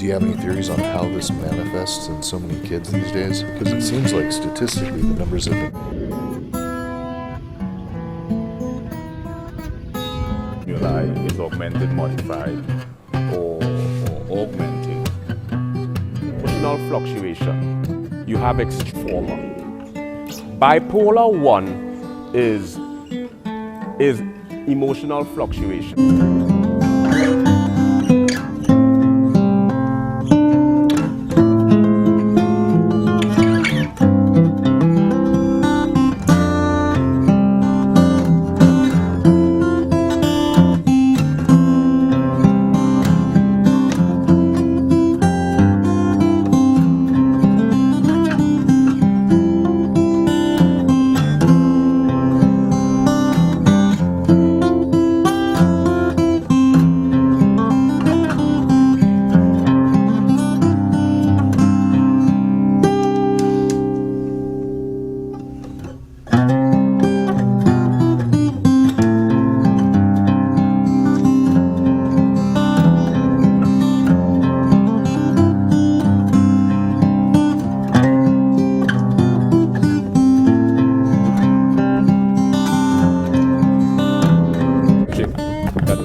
Do you have any theories on how this manifests in so many kids these days? Because it seems like statistically the numbers have been... Stimuli is augmented, modified, or augmented. Emotional fluctuation. You have former. Bipolar 1 is emotional fluctuation.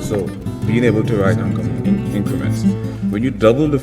So being able to write increments. When you double the